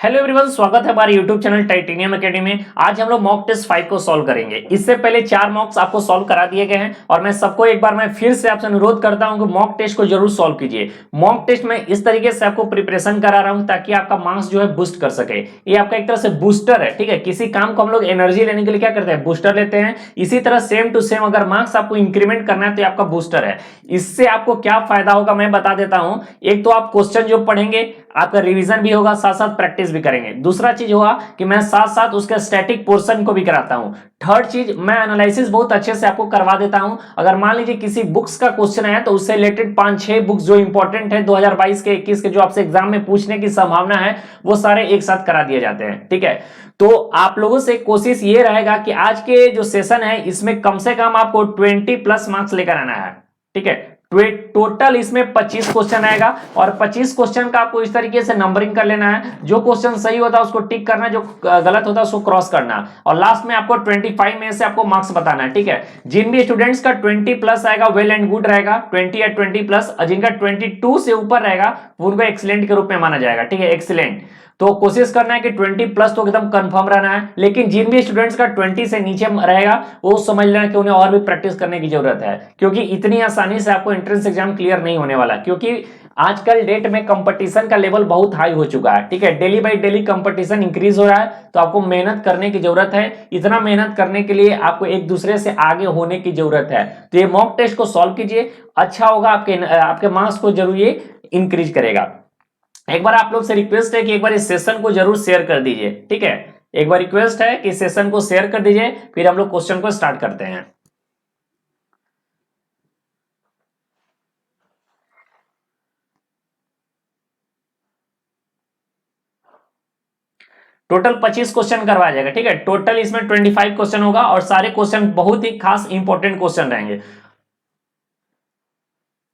Hello everyone, स्वागत है हमारे यूट्यूब चैनल टाइटेनियम एकेडमी में। आज हम लोग मॉक टेस्ट 5 को सॉल्व करेंगे। इससे पहले 4 मॉक्स आपको सॉल्व करा दिए गए हैं और मैं सबको एक बार मैं फिर से आपसे अनुरोध करता हूं कि मॉक टेस्ट को जरूर सॉल्व कीजिए। मॉक टेस्ट में इस तरीके से आपको प्रिपरेशन करा रहा हूं ताकि आपका मार्क्स जो है बूस्ट कर सके। ये आपका एक तरह से बूस्टर है, ठीक है। किसी काम को हम लोग एनर्जी लेने के लिए क्या करते हैं, बूस्टर लेते हैं। इसी तरह सेम टू सेम अगर मार्क्स आपको इंक्रीमेंट करना है तो आपका बूस्टर है। इससे आपको क्या फायदा होगा मैं बता देता हूं। एक तो आप क्वेश्चन जो पढ़ेंगे आपका रिवीजन भी होगा, साथ साथ प्रैक्टिस भी करेंगे। दूसरा चीज होगा कि मैं साथ साथ उसके स्टैटिक पोर्शन को भी कराता हूं। थर्ड चीज, मैं एनालिसिस बहुत अच्छे से आपको करवा देता हूं। अगर मान लीजिए किसी बुक्स का क्वेश्चन है तो उससे रिलेटेड 5-6 बुक्स जो इंपॉर्टेंट है 2022 के 21 के, जो आपसे एग्जाम में पूछने की संभावना है, वो सारे एक साथ करा दिए जाते हैं, ठीक है। तो आप लोगों से कोशिश ये रहेगा कि आज के जो सेशन है इसमें कम से कम आपको 20+ मार्क्स लेकर आना है, ठीक है। टोटल इसमें 25 क्वेश्चन आएगा और 25 क्वेश्चन का आपको इस तरीके से नंबरिंग कर लेना है। जो क्वेश्चन सही होता है उसको टिक करना, जो गलत होता है उसको क्रॉस करना, और लास्ट में आपको 25 में से आपको मार्क्स बताना है, ठीक है। जिन भी स्टूडेंट्स का 20+ आएगा वेल एंड गुड रहेगा, 20 या 20+, और जिनका 22 से ऊपर रहेगा वो उनको एक्सीलेंट के रूप में माना जाएगा, ठीक है, एक्सीलेंट। तो कोशिश करना है कि 20+ तो एकदम कंफर्म रहना है। लेकिन जिन भी स्टूडेंट्स का 20 से नीचे रहेगा वो समझ लेना कि उन्हें और भी प्रैक्टिस करने की जरूरत है, क्योंकि इतनी आसानी से आपको एंट्रेंस एग्जाम क्लियर नहीं होने वाला। क्योंकि आजकल डेट में कंपटीशन का लेवल बहुत हाई हो चुका है, ठीक है। Daily by daily competition increase हो रहा है, तो आपको मेहनत करने की जरूरत है। इतना मेहनत करने के लिए आपको एक दूसरे से आगे होने की जरूरत है। तो ये मॉक टेस्ट को सॉल्व कीजिए, अच्छा होगा, आपके मार्क्स को जरूर ये इंक्रीज करेगा। एक बार आप लोग से रिक्वेस्ट है कि एक बार इस सेशन को जरूर शेयर कर दीजिए, ठीक है। एक बार रिक्वेस्ट है कि इस सेशन को शेयर कर दीजिए, फिर हम लोग क्वेश्चन को स्टार्ट करते हैं। टोटल 25 क्वेश्चन करवाया जाएगा, ठीक है। टोटल इसमें 25 क्वेश्चन होगा और सारे क्वेश्चन बहुत ही खास इंपॉर्टेंट क्वेश्चन रहेंगे।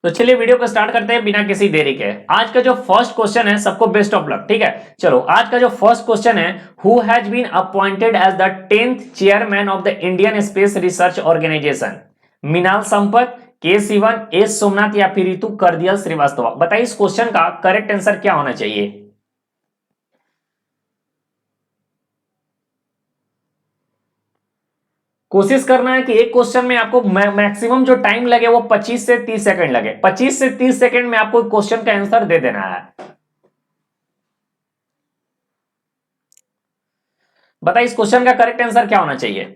तो चलिए वीडियो को स्टार्ट करते हैं बिना किसी देरी के। आज का जो फर्स्ट क्वेश्चन है, सबको बेस्ट ऑफ लक, ठीक है। चलो आज का जो फर्स्ट क्वेश्चन है, who has been appointed as the 10th chairman of the Indian space research organisation? Minal Sampat, K Sivan, S Somnath या फिर रितु करदियल श्रीवास्तव? बताइए इस क्वेश्चन का करेक्ट आंसर क्या होना चाहिए। कोशिश करना है कि एक क्वेश्चन में आपको मैक्सिमम जो टाइम लगे वो 25 से 30 सेकंड लगे। 25 से 30 सेकंड में आपको क्वेश्चन का आंसर दे देना है। बताइए इस क्वेश्चन का करेक्ट आंसर क्या होना चाहिए।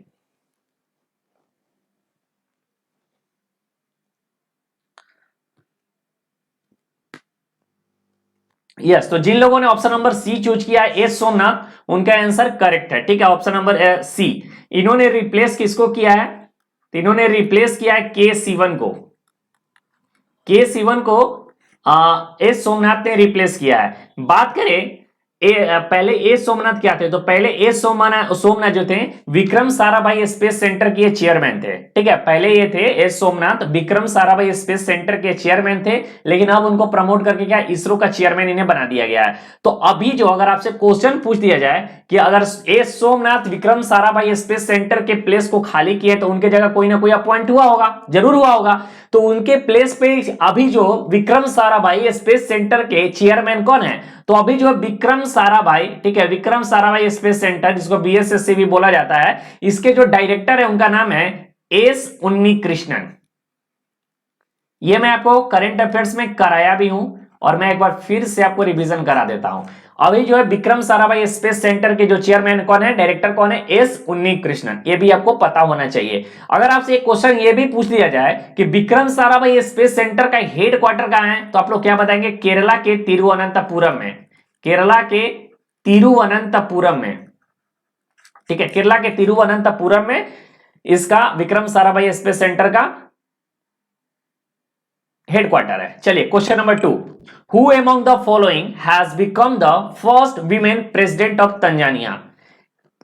यस, तो जिन लोगों ने ऑप्शन नंबर सी चूज किया है, एस सोमनाथ, उनका आंसर करेक्ट है, ठीक है। Option number C. इन्होंने रिप्लेस किसको किया है? तो इन्होंने रिप्लेस किया है के सिवन को। के सिवन को एस सोमनाथ ने रिप्लेस किया है। बात करें पहले ए सोमनाथ क्या थे, तो पहले ए सोमनाथ जो थे विक्रम साराभाई स्पेस सेंटर के चेयरमैन थे, ठीक है। पहले ये थे S Somnath Vikram Sarabhai space centre के चेयरमैन थे, लेकिन अब उनको प्रमोट करके क्या इसरो का चेयरमैन इन्हें बना दिया गया है। तो अभी जो अगर आपसे क्वेश्चन पूछ दिया जाए कि अगर S Somnath Vikram Sarabhai space centre के प्लेस को खाली किए तो उनके जगह कोई ना कोई अपॉइंट हुआ होगा, जरूर हुआ होगा। तो उनके प्लेस पे अभी जो विक्रम साराभाई स्पेस सेंटर के चेयरमैन कौन है? तो अभी जो विक्रम साराभाई, ठीक है, विक्रम साराभाई स्पेस सेंटर, जिसको बीएसएससी भी बोला जाता है, इसके जो डायरेक्टर है उनका नाम है एस उन्नी कृष्णन। ये मैं आपको करंट अफेयर्स में कराया भी हूं और मैं एक बार फिर से आपको रिवीजन करा देता हूं। अभी जो है विक्रम साराभाई स्पेस सेंटर के जो चेयरमैन कौन है, डायरेक्टर कौन है? एस उन्नी कृष्णन। ये भी आपको पता होना चाहिए। अगर आपसे एक क्वेश्चन ये भी पूछ दिया जाए कि विक्रम साराभाई स्पेस सेंटर का हेड क्वार्टर कहां है, तो आप लोग क्या बताएंगे? केरला के तिरुवनंतपुरम में। केरला के तिरुवनंतपुरम में, ठीक है, केरला के तिरुवनंतपुरम में इसका विक्रम साराभाई स्पेस सेंटर का हेडक्वार्टर है। चलिए question number 2, who among the following has become the first women president of Tanzania?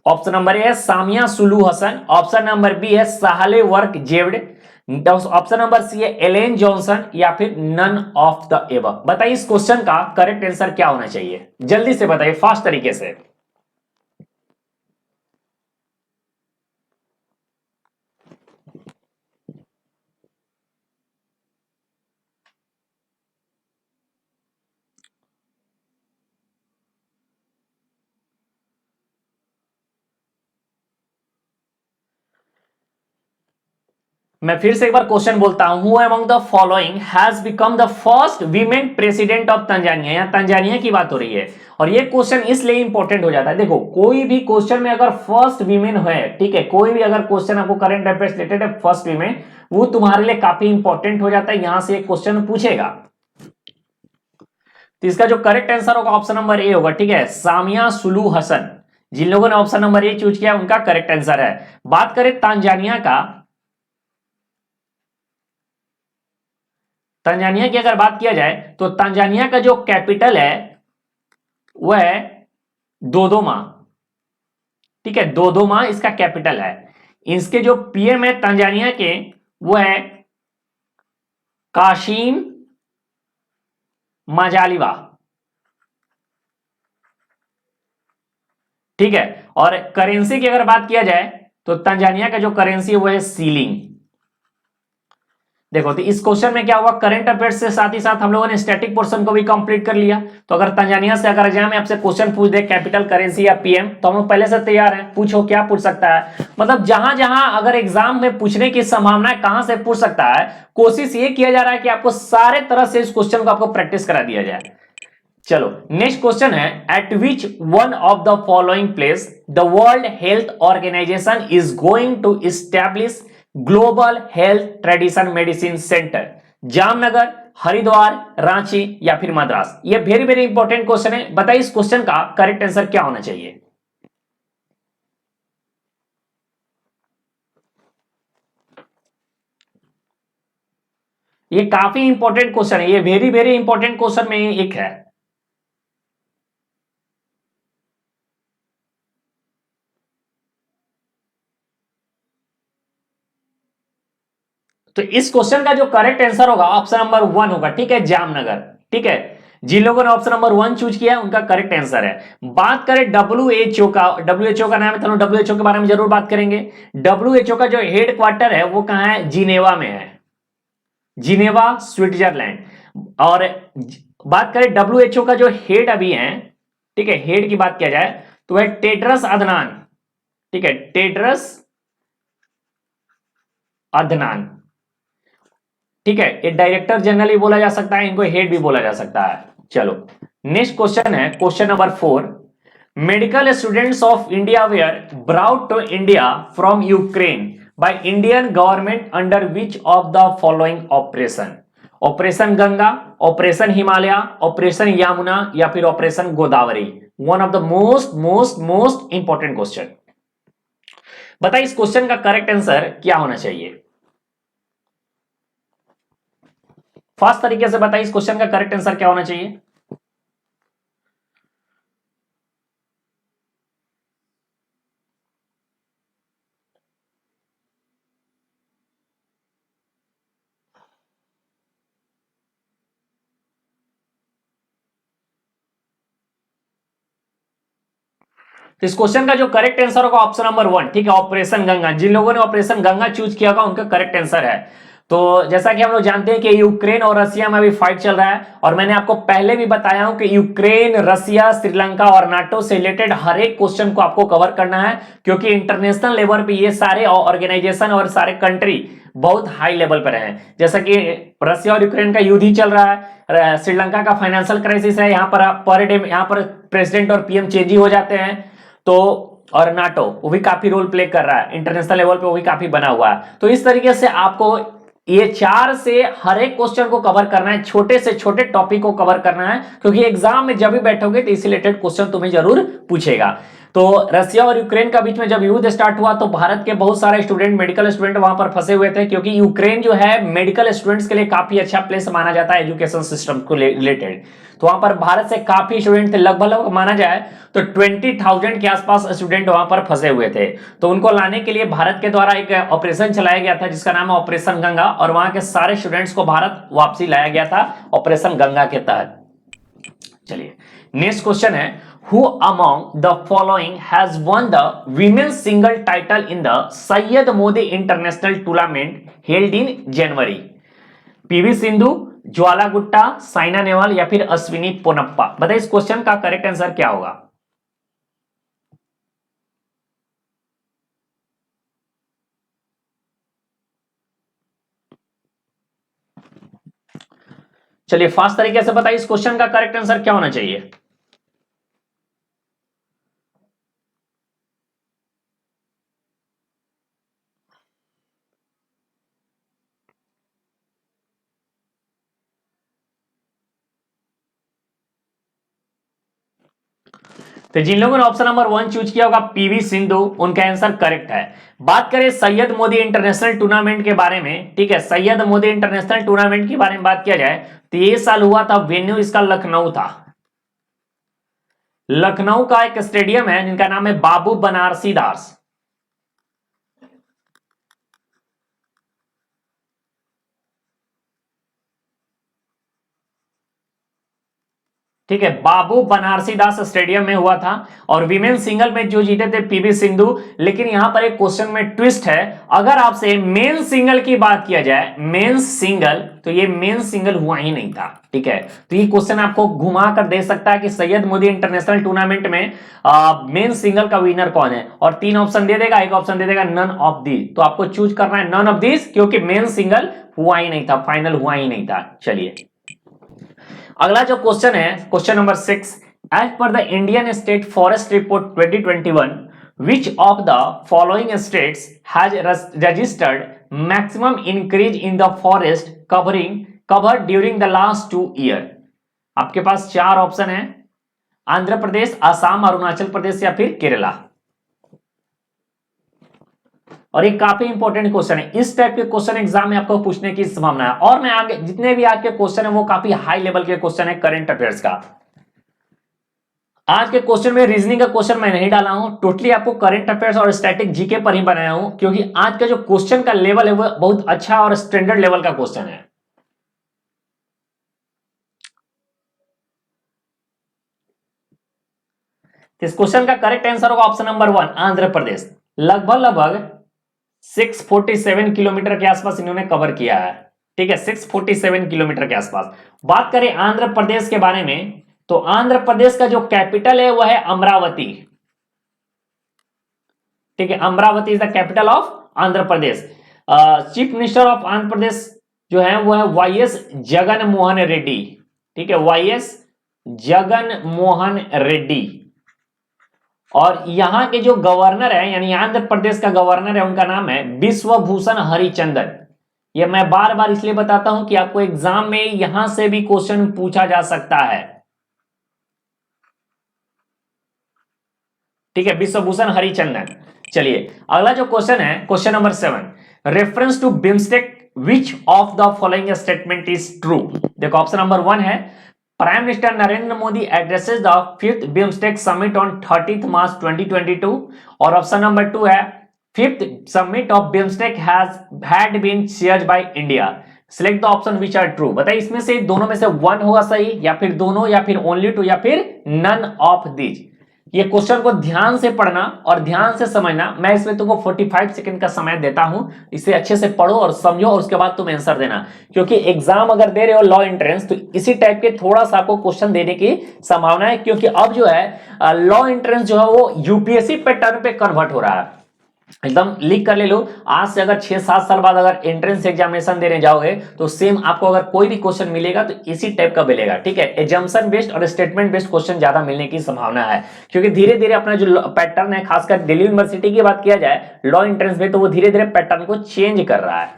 Option number A है Samia Suluhu Hasan, option number B है साहले वर्क जेव्ड, ऑप्शन नंबर सी है एलेन जॉनसन, या फिर नन ऑफ द एबव? बताइए इस question का correct answer क्या होना चाहिए, जल्दी से बताइए, फास्ट तरीके से। मैं फिर से एक बार क्वेश्चन बोलता हूं, who among the following has become the first women president of Tanzania. यहां तंजानिया की बात हो रही है और ये क्वेश्चन इसलिए इंपॉर्टेंट हो जाता है। देखो कोई भी क्वेश्चन में अगर फर्स्ट वीमेन है, ठीक है, कोई भी अगर क्वेश्चन आपको करंट अफेयर्स रिलेटेड है फर्स्ट वीमेन, वो तुम्हारे लिए काफी इंपॉर्टेंट हो जाता है, यहां से एक क्वेश्चन पूछेगा। तो इसका जो करेक्ट आंसर होगा ऑप्शन नंबर ए होगा, ठीक है, सामिया सुलू हसन। जिन लोगों ने ऑप्शन नंबर ए चूज किया उनका करेक्ट आंसर है। बात करें तंजानिया का, तंजानिया की अगर बात किया जाए तो तंजानिया का जो कैपिटल है वह है दोदोमा, ठीक है, दोदोमा इसका कैपिटल है। इसके जो पीएम है तंजानिया के वो है काशिम माजालिवा, ठीक है। और करेंसी की अगर बात किया जाए तो तंजानिया का जो करेंसी है वो है सीलिंग। देखो तो इस क्वेश्चन में क्या हुआ, करंट अफेयर्स से साथ ही साथ हम लोगों ने स्टैटिक पोर्शन को भी कंप्लीट कर लिया। तो अगर तंजानिया से अगर एग्जाम में आपसे क्वेश्चन पूछ दे कैपिटल करेंसी या पीएम, तो हम लोग पहले से तैयार हैं, पूछो क्या पूछ सकता है। मतलब जहां जहां अगर एग्जाम में पूछने की संभावना है कहां से पूछ सकता है, कोशिश ये किया जा रहा है कि आपको सारे तरह से इस क्वेश्चन को आपको प्रैक्टिस करा दिया जाए। चलो नेक्स्ट क्वेश्चन है, at which one of the following place the World Health Organization is going to establish global health tradition medicine centre. Jamnagar, Haridwar, Ranchi या फिर मद्रास। ये वेरी वेरी इंपॉर्टेंट क्वेश्चन है। बताइए इस क्वेश्चन का करेक्ट आंसर क्या होना चाहिए। ये काफी इंपॉर्टेंट क्वेश्चन है, ये वेरी वेरी इंपॉर्टेंट क्वेश्चन में एक है। तो इस क्वेश्चन का जो करेक्ट आंसर होगा ऑप्शन नंबर 1 होगा, ठीक है, जामनगर, ठीक है। जिन लोगों ने ऑप्शन नंबर 1 चूज किया है उनका करेक्ट आंसर है। बात करें डब्ल्यूएचओ का, डब्ल्यूएचओ का नाम है, तो डब्ल्यूएचओ के बारे में जरूर बात करेंगे। डब्ल्यूएचओ का जो हेड क्वार्टर है वो कहां है, जिनेवा में है, जिनेवा स्विट्जरलैंड। और बात करें डब्ल्यूएचओ का जो हेड अभी है, ठीक है, हेड की बात किया जाए तो वह टेड्रस अदनान, ठीक है, टेड्रस अदनान, ठीक है। ये डायरेक्टर जनरल भी बोला जा सकता है, इनको हेड भी बोला जा सकता है। चलो नेक्स्ट क्वेश्चन है question number 4, medical students of India were brought to India from Ukraine by Indian government under which of the following operation. Operation Ganga, operation Himalaya, operation Yamuna या फिर operation Godavari. One of the most most most important question. बताइए इस question का correct answer क्या होना चाहिए। Fast तरीके से बताइए इस क्वेश्चन का करेक्ट आंसर क्या होना चाहिए। तो इस क्वेश्चन का जो करेक्ट आंसर होगा ऑप्शन नंबर 1, ठीक है, ऑपरेशन गंगा। जिन लोगों ने ऑपरेशन गंगा चूज किया होगा उनका करेक्ट आंसर है। तो जैसा कि हम लोग जानते हैं कि यूक्रेन और रसिया में अभी फाइट चल रहा है, और मैंने आपको पहले भी बताया हूं कि यूक्रेन, रसिया, श्रीलंका और नाटो से रिलेटेड हर एक क्वेश्चन को आपको कवर करना है, क्योंकि इंटरनेशनल लेवल पे ये सारे ऑर्गेनाइजेशन और सारे कंट्री बहुत हाई लेवल पर हैं। जैसा कि रसिया और यूक्रेन का युद्ध ही चल रहा है, श्रीलंका का फाइनेंशियल क्राइसिस है, यहाँ पर डे यहाँ पर प्रेसिडेंट और पीएम चेंज ही हो जाते हैं। तो और नाटो वो भी काफी रोल प्ले कर रहा है इंटरनेशनल लेवल पे, वो भी काफी बना हुआ है। तो इस तरीके से आपको ये 4 से हर एक क्वेश्चन को कवर करना है, छोटे से छोटे टॉपिक को कवर करना है, क्योंकि एग्जाम में जब भी बैठोगे तो इसी रिलेटेड क्वेश्चन तुम्हें जरूर पूछेगा। तो रसिया और यूक्रेन का बीच में जब युद्ध स्टार्ट हुआ तो भारत के बहुत सारे स्टूडेंट, मेडिकल स्टूडेंट वहां पर फंसे हुए थे, क्योंकि यूक्रेन जो है मेडिकल स्टूडेंट्स के लिए काफी अच्छा प्लेस माना जाता है एजुकेशन सिस्टम को रिलेटेड। तो वहां पर भारत से काफी स्टूडेंट थे, लगभग माना जाए तो 20,000 के आसपास स्टूडेंट वहां पर फंसे हुए थे। तो उनको लाने के लिए भारत के द्वारा एक ऑपरेशन चलाया गया था जिसका नाम है ऑपरेशन गंगा, और वहां के सारे स्टूडेंट्स को भारत वापसी लाया गया था ऑपरेशन गंगा के तहत। चलिए नेक्स्ट क्वेश्चन है, who among the following has won the women singles title in the Syed Modi international tournament held in January. PV Sindhu, Jwala Gutta, Saina Nehwal या फिर अश्विनी पोनप्पा। बताइए इस क्वेश्चन का करेक्ट आंसर क्या होगा। चलिए फास्ट तरीके से बताइए इस क्वेश्चन का करेक्ट आंसर क्या होना चाहिए। तो जिन लोगों ने ऑप्शन नंबर 1 चूज किया होगा पीवी सिंधु, उनका आंसर करेक्ट है। बात करें सैयद मोदी इंटरनेशनल टूर्नामेंट के बारे में, ठीक है, सैयद मोदी इंटरनेशनल टूर्नामेंट के बारे में बात किया जाए तो ये साल हुआ था, वेन्यू इसका लखनऊ था। लखनऊ का एक स्टेडियम है जिनका नाम है बाबू बनारसी दास। ठीक है, बाबू बनारसी दास स्टेडियम में हुआ था और विमेन सिंगल में जो जीते थे पीवी सिंधु। लेकिन यहां पर एक क्वेश्चन में ट्विस्ट है, अगर आपसे मेन सिंगल की बात किया जाए, मेन सिंगल, तो ये मेन सिंगल हुआ ही नहीं था। ठीक है, तो ये क्वेश्चन आपको घुमा कर दे सकता है कि सैयद मोदी इंटरनेशनल टूर्नामेंट में मेन सिंगल का विनर कौन है, और 3 ऑप्शन दे देगा, एक ऑप्शन दे देगा नन ऑफ दीज। तो आपको चूज करना है नन ऑफ दीज, क्योंकि मेन सिंगल हुआ ही नहीं था, फाइनल हुआ ही नहीं था। चलिए अगला जो क्वेश्चन है, question number 6, as per the Indian state forest report 2021, which of the following states has registered maximum increase in the forest covered during the last 2 years? आपके पास 4 ऑप्शन है, आंध्र प्रदेश, असम, अरुणाचल प्रदेश या फिर केरला। और ये काफी इंपॉर्टेंट क्वेश्चन है, इस टाइप के क्वेश्चन एग्जाम में आपको पूछने की संभावना है। और मैं आगे जितने भी आज के क्वेश्चन है वो काफी हाई लेवल के क्वेश्चन है करंट अफेयर्स का। आज के क्वेश्चन में रीजनिंग का क्वेश्चन मैं नहीं डाला हूं, टोटली आपको करंट अफेयर्स और स्टैटिक जीके पर ही बनाया हूं, क्योंकि आज का जो क्वेश्चन का लेवल है वो बहुत अच्छा और स्टैंडर्ड लेवल का क्वेश्चन है। इस क्वेश्चन का करेक्ट आंसर होगा ऑप्शन नंबर 1, आंध्र प्रदेश। लगभग 647 किलोमीटर के आसपास इन्होंने कवर किया है। ठीक है, 647 किलोमीटर के आसपास। बात करें आंध्र प्रदेश के बारे में, तो आंध्र प्रदेश का जो कैपिटल है वह है अमरावती। ठीक है, Amaravati is the capital of Andhra Pradesh. Chief minister of Andhra Pradesh जो है वो है वाईएस जगन मोहन रेड्डी। ठीक है, वाईएस जगन मोहन रेड्डी। और यहां के जो गवर्नर है, यानी आंध्र प्रदेश का गवर्नर है, उनका नाम है बिश्वभूषण हरिचंदन। ये मैं बार बार इसलिए बताता हूं कि आपको एग्जाम में यहां से भी क्वेश्चन पूछा जा सकता है। ठीक है, बिश्वभूषण हरिचंदन। चलिए अगला जो क्वेश्चन है, question number 7, reference to BIMSTEC which of the following statement is true. देखो ऑप्शन नंबर 1 है, prime minister Narendra Modi addresses the 5th BIMSTEC summit on 30th March 2022, और ऑप्शन नंबर 2 है, 5th summit of BIMSTEC had been chaired by India. Select the option which are true. बताइए इसमें से दोनों में से 1 होगा सही, या फिर दोनों, या फिर ओनली 2, या फिर नन ऑफ दीज। ये क्वेश्चन को ध्यान से पढ़ना और ध्यान से समझना। मैं इसमें तुमको 45 सेकंड का समय देता हूं, इसे अच्छे से पढ़ो और समझो और उसके बाद तुम आंसर देना, क्योंकि एग्जाम अगर दे रहे हो लॉ एंट्रेंस तो इसी टाइप के थोड़ा सा आपको क्वेश्चन देने की संभावना है, क्योंकि अब जो है लॉ एंट्रेंस जो है वो यूपीएससी पैटर्न पे कन्वर्ट हो रहा है। एकदम लिख कर ले लो, आज से अगर 6-7 साल बाद अगर एंट्रेंस एग्जामिनेशन देने जाओगे तो सेम आपको अगर कोई भी क्वेश्चन मिलेगा तो इसी टाइप का मिलेगा। ठीक है, एजम्पशन बेस्ड और स्टेटमेंट बेस्ड क्वेश्चन ज्यादा मिलने की संभावना है, क्योंकि धीरे धीरे अपना जो पैटर्न है, खासकर दिल्ली यूनिवर्सिटी की बात किया जाए लॉ एंट्रेंस में, तो वो धीरे धीरे पैटर्न को चेंज कर रहा है।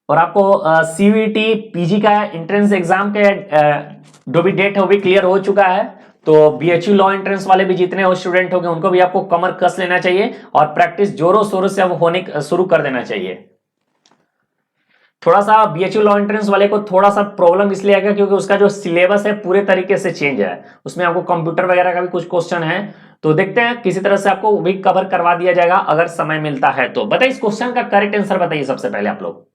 और आपको सीयूईटी पीजी का एंट्रेंस एग्जाम के जो भी डेट है वो भी क्लियर हो चुका है, तो बीएचयू लॉ एंट्रेंस वाले भी जितने वो स्टूडेंट होंगे उनको भी आपको कमर कस लेना चाहिए और प्रैक्टिस जोरों शोरों से अब होने शुरू कर देना चाहिए। थोड़ा सा बीएचयू लॉ एंट्रेंस वाले को थोड़ा सा प्रॉब्लम इसलिए आएगा क्योंकि उसका जो सिलेबस है पूरे तरीके से चेंज है, उसमें आपको कंप्यूटर वगैरह का भी कुछ क्वेश्चन है, तो देखते हैं किसी तरह से आपको भी कवर करवा दिया जाएगा अगर समय मिलता है तो। बताइए इस क्वेश्चन का करेक्ट आंसर बताइए सबसे पहले आप लोग।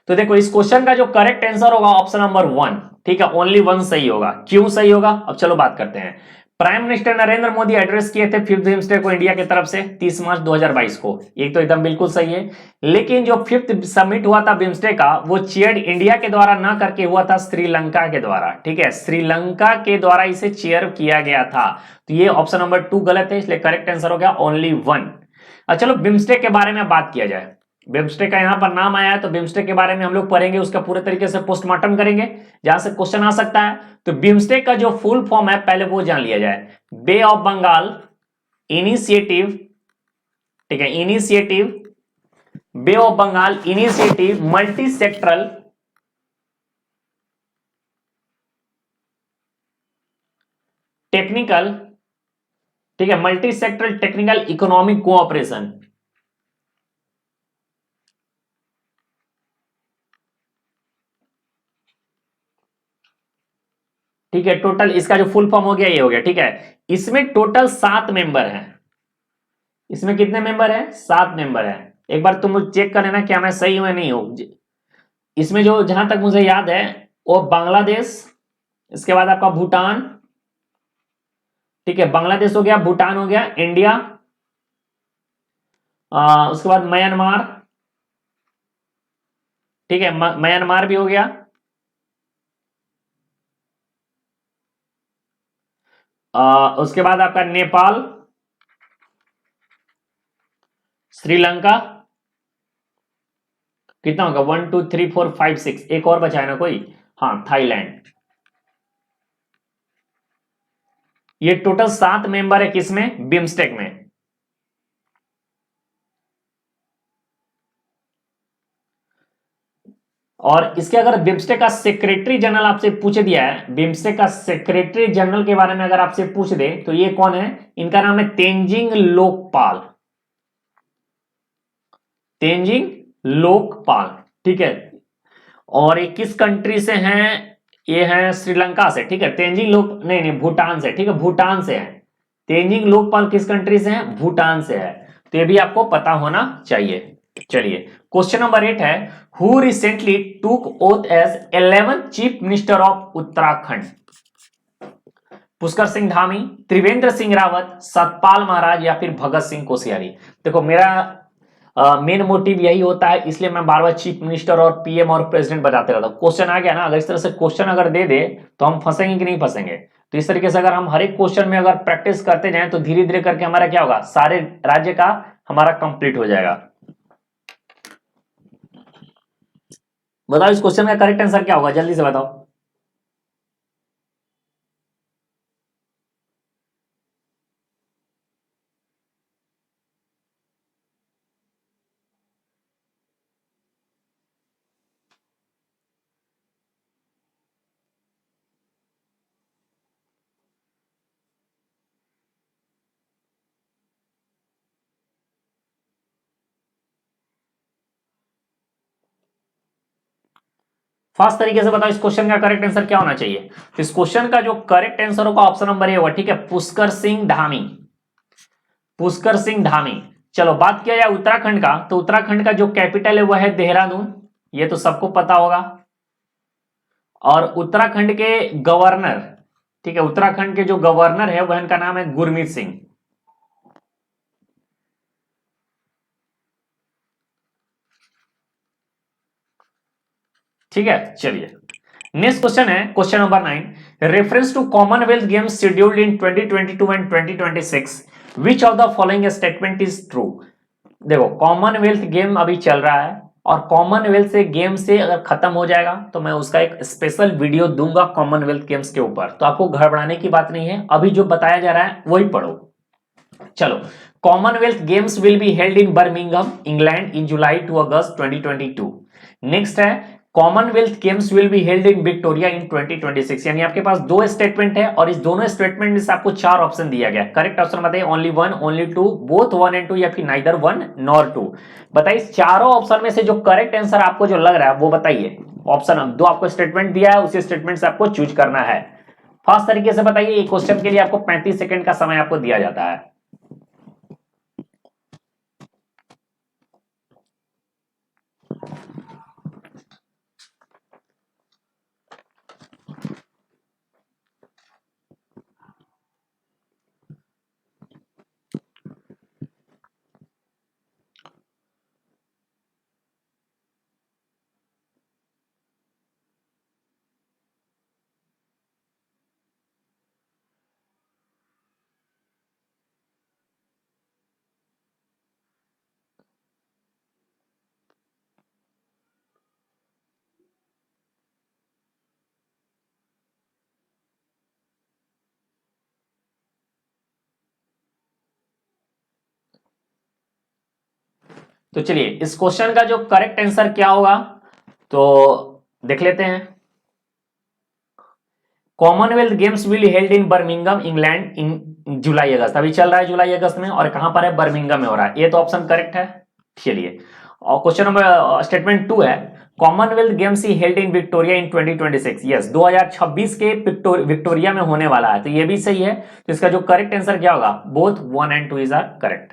तो देखो इस क्वेश्चन का जो करेक्ट आंसर होगा ऑप्शन नंबर 1। ठीक है, ओनली 1 सही होगा। क्यों सही होगा अब चलो बात करते हैं। Prime minister Narendra Modi address किए थे फिफ्थ बिम्स्टेक को इंडिया की तरफ से 30 मार्च 2022 को। ये तो एकदम बिल्कुल सही है। लेकिन जो फिफ्थ समिट हुआ था बिम्स्टेक का, वो चेयर इंडिया के द्वारा ना करके हुआ था श्रीलंका के द्वारा। ठीक है, श्रीलंका के द्वारा इसे चेयर किया गया था। तो ये ऑप्शन नंबर 2 गलत है, इसलिए करेक्ट आंसर हो गया ओनली 1। चलो बिम्स्टेक के बारे में बात किया जाए। बिम्स्टेक का यहां पर नाम आया है, तो बिम्स्टेक के बारे में हम लोग पढ़ेंगे, उसका पूरे तरीके से पोस्टमार्टम करेंगे, जहां से क्वेश्चन आ सकता है। तो बिम्स्टेक का जो फुल फॉर्म है पहले वो जान लिया जाए। बे ऑफ बंगाल इनिशिएटिव, ठीक है, initiative, bay of Bengal initiative multi sectoral technical, ठीक है, multi sectoral technical economic cooperation. ठीक है, टोटल इसका जो फुल फॉर्म हो गया ये हो गया। ठीक है, इसमें टोटल 7 मेंबर हैं। इसमें कितने मेंबर हैं? 7 मेंबर हैं। एक बार तुम चेक कर लेना क्या मैं सही हूं या नहीं हूं। इसमें जो जहां तक मुझे याद है वो बांग्लादेश, इसके बाद आपका भूटान, ठीक है, बांग्लादेश हो गया, भूटान हो गया, इंडिया, उसके बाद म्यांमार, ठीक है, म्यांमार भी हो गया, उसके बाद आपका नेपाल, श्रीलंका, कितना होगा 1 2 3 4 5 6, एक और बचा है ना कोई, हाँ, थाईलैंड। ये टोटल 7 मेंबर है किसमें? बिम्स्टेक में। और इसके अगर बिम्स्टेक का सेक्रेटरी जनरल आपसे पूछ दिया है, बिम्स्टेक का सेक्रेटरी जनरल के बारे में अगर आपसे पूछ दे तो ये कौन है? इनका नाम है तेंजिंग लोकपाल, तेंजिंग लोकपाल। ठीक है, और ये किस कंट्री से हैं? ये है श्रीलंका से। ठीक है, तेंजिंग लोक, नहीं नहीं, भूटान से। ठीक है, भूटान से है। तेंजिंग लोकपाल किस कंट्री से है? भूटान से है। तो ये भी आपको पता होना चाहिए। चलिए, क्वेश्चन नंबर 8 है, who recently took oath as 11th chief minister of Uttarakhand? Pushkar Singh Dhami, Trivendra Singh Rawat, Satpal Maharaj, या फिर भगत सिंह कोश्यारी। देखो मेरा मेन मोटिव यही होता है, इसलिए मैं बार बार चीफ मिनिस्टर और पीएम और प्रेसिडेंट बताते रहता हूं। क्वेश्चन आ गया ना, अगर इस तरह से क्वेश्चन अगर दे दे तो हम फंसेंगे कि नहीं फंसेंगे? तो इस तरीके से अगर हम हर एक क्वेश्चन में अगर प्रैक्टिस करते जाएं तो धीरे धीरे करके हमारा क्या होगा, सारे राज्य का हमारा कंप्लीट हो जाएगा। बताओ इस क्वेश्चन का करेक्ट आंसर क्या होगा, जल्दी से बताओ। फास्ट तरीके से बताओ इस क्वेश्चन का करेक्ट आंसर क्या होना चाहिए। तो इस क्वेश्चन का जो करेक्ट आंसर होगा ऑप्शन नंबर ए होगा। ठीक है, पुष्कर सिंह धामी, पुष्कर सिंह धामी। चलो बात किया जाए उत्तराखंड का, तो उत्तराखंड का जो कैपिटल है वह है देहरादून, ये तो सबको पता होगा। और उत्तराखंड के गवर्नर, ठीक है, उत्तराखंड के जो गवर्नर है वह इनका नाम है गुरमीत सिंह। ठीक है, चलिए नेक्स्ट क्वेश्चन है question number 9, reference to Commonwealth Games scheduled in 2022 and 2026 which of the following statement is true? देखो कॉमनवेल्थ गेम अभी चल रहा है, और कॉमनवेल्थ से गेम से अगर खत्म हो जाएगा तो मैं उसका एक स्पेशल वीडियो दूंगा कॉमनवेल्थ गेम्स के ऊपर, तो आपको घबराने की बात नहीं है, अभी जो बताया जा रहा है वही पढ़ो। चलो, Commonwealth Games will be held in Birmingham England in July to August 2022। Next है, Commonwealth Games will be held in Victoria in 2026। यानी आपके पास दो स्टेटमेंट है, और इस दोनों स्टेटमेंट में से आपको 4 ऑप्शन दिया गया। करेक्ट ऑप्शन बताइए, ओनली 1, ओनली 2, बोथ 1 एंड 2, या फिर नाइदर 1 नॉर 2। बताइए चारों ऑप्शन में से जो करेक्ट आंसर आपको जो लग रहा है वो बताइए। ऑप्शन दो आपको स्टेटमेंट दिया है, उसी स्टेटमेंट से आपको चूज करना है। फास्ट तरीके से बताइए, ये क्वेश्चन के लिए आपको 35 सेकंड का समय आपको दिया जाता है। तो चलिए इस क्वेश्चन का जो करेक्ट आंसर क्या होगा तो देख लेते हैं। Commonwealth Games will held in Birmingham England in July August, अभी चल रहा है जुलाई अगस्त में, और कहां पर है, बर्मिंगम में हो रहा है, ये तो ऑप्शन करेक्ट है। चलिए और क्वेश्चन नंबर स्टेटमेंट 2 है, Commonwealth games he held in Victoria in 2026, yes 2026 के विक्टोरिया में होने वाला है, तो ये भी सही है। तो इसका जो करेक्ट आंसर क्या होगा, both 1 and 2 is are correct,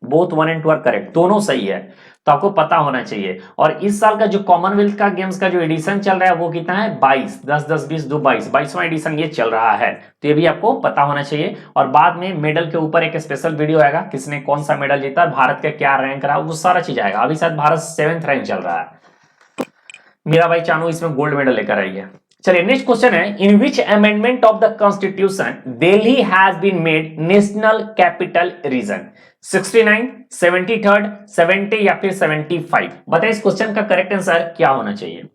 both 1 and 2 are correct, दोनों सही है। तो आपको पता होना चाहिए। और इस साल का जो कॉमनवेल्थ का गेम्स का जो एडिशन चल रहा है वो कितना है, 22, 10 10 20 2 22, 22वां एडिशन ये चल रहा है, तो ये भी आपको पता होना चाहिए। और बाद में मेडल के ऊपर एक स्पेशल वीडियो आएगा, किसने कौन सा मेडल जीता, भारत का क्या रैंक रहा, वो सारा चीज आएगा। अभी शायद भारत 7th रैंक चल रहा है, मेरा भाई चानू इसमें गोल्ड मेडल लेकर आई है। चलिए नेक्स्ट क्वेश्चन है, in which amendment of the constitution Delhi has been made national capital region, 69, 73, 70 या फिर 75, बताइए इस क्वेश्चन का करेक्ट आंसर क्या होना चाहिए।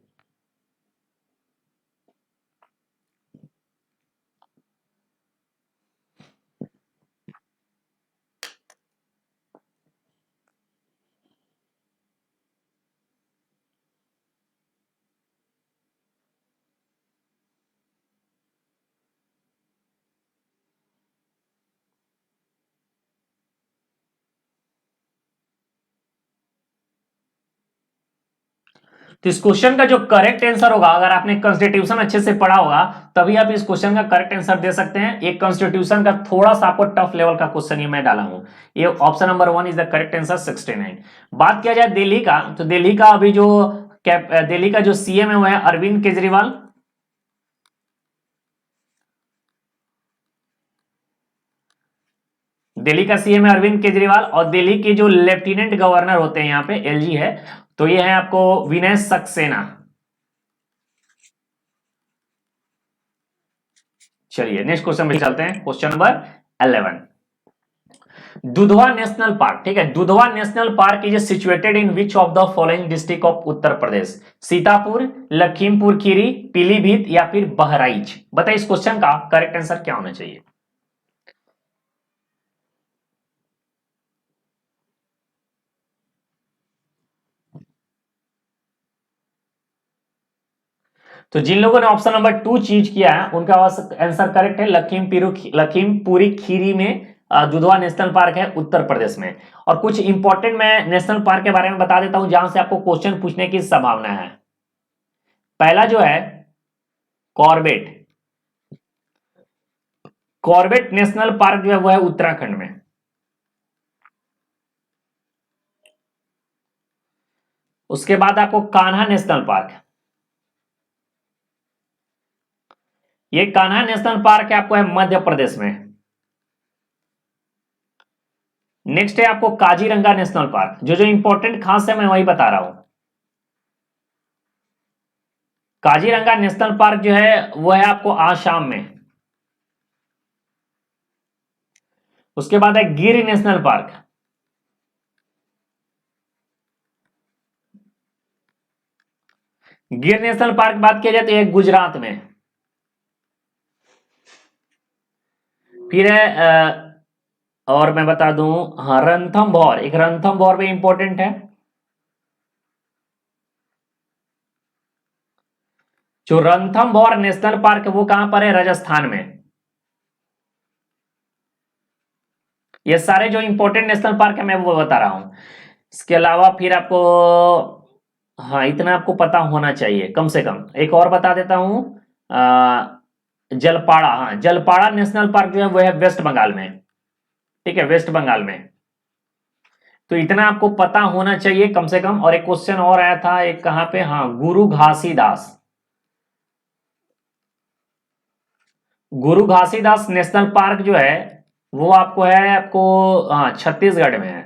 तो इस क्वेश्चन का जो करेक्ट आंसर होगा, अगर आपने कॉन्स्टिट्यूशन अच्छे से पढ़ा होगा तभी आप इस क्वेश्चन का करेक्ट आंसर दे सकते हैं। एक कॉन्स्टिट्यूशन का थोड़ा सा आपको टफ लेवल का क्वेश्चन ये मैं डाला हूं, ये option number 1 is the correct answer 69। बात किया जाए दिल्ली का, तो दिल्ली का अभी जो दिल्ली का जो सीएम है वो है अरविंद केजरीवाल। दिल्ली का सीएम है अरविंद केजरीवाल, और दिल्ली के जो लेफ्टिनेंट गवर्नर होते हैं यहाँ पे एलजी है, तो ये है आपको विनय सक्सेना। चलिए नेक्स्ट क्वेश्चन में चलते हैं, question number 11, Dudhwa national park, ठीक है, Dudhwa national park is situated in which of the following district of Uttar Pradesh, Sitapur, Lakhimpur Kheri, Pilibhit या फिर बहराइच, बताइए इस क्वेश्चन का करेक्ट आंसर क्या होना चाहिए। तो जिन लोगों ने ऑप्शन नंबर 2 चीज किया है उनका आंसर करेक्ट है, लखीमपुरी खीरी में दुधवा नेशनल पार्क है उत्तर प्रदेश में। और कुछ इंपॉर्टेंट मैं नेशनल पार्क के बारे में बता देता हूं जहां से आपको क्वेश्चन पूछने की संभावना है। पहला जो है कॉर्बेट, कॉर्बेट नेशनल पार्क जो है वो है उत्तराखंड में। उसके बाद आपको कान्हा नेशनल पार्क, ये कान्हा नेशनल पार्क है आपको है मध्य प्रदेश में। नेक्स्ट है आपको काजीरंगा नेशनल पार्क, जो जो इंपॉर्टेंट खास है मैं वही बता रहा हूं। काजीरंगा नेशनल पार्क जो है वो है आपको आसाम में। उसके बाद है गिर नेशनल पार्क, गिर नेशनल पार्क बात किया जाए तो ये गुजरात में। फिर है और मैं बता दूं, हाँ रणथंभौर, एक रणथंभौर भी इंपॉर्टेंट है। जो रणथंभौर नेशनल पार्क है वो कहां पर है, राजस्थान में। ये सारे जो इंपॉर्टेंट नेशनल पार्क है मैं वो बता रहा हूं। इसके अलावा फिर आपको, हाँ इतना आपको पता होना चाहिए कम से कम। एक और बता देता हूं, जलपाड़ा, हाँ जलपाड़ा नेशनल पार्क जो है वो है वेस्ट बंगाल में, ठीक है, वेस्ट बंगाल में। तो इतना आपको पता होना चाहिए कम से कम। और एक क्वेश्चन और आया था एक कहां पे, हाँ गुरु घासीदास, गुरु घासीदास नेशनल पार्क जो है वो आपको है आपको, हाँ छत्तीसगढ़ में है।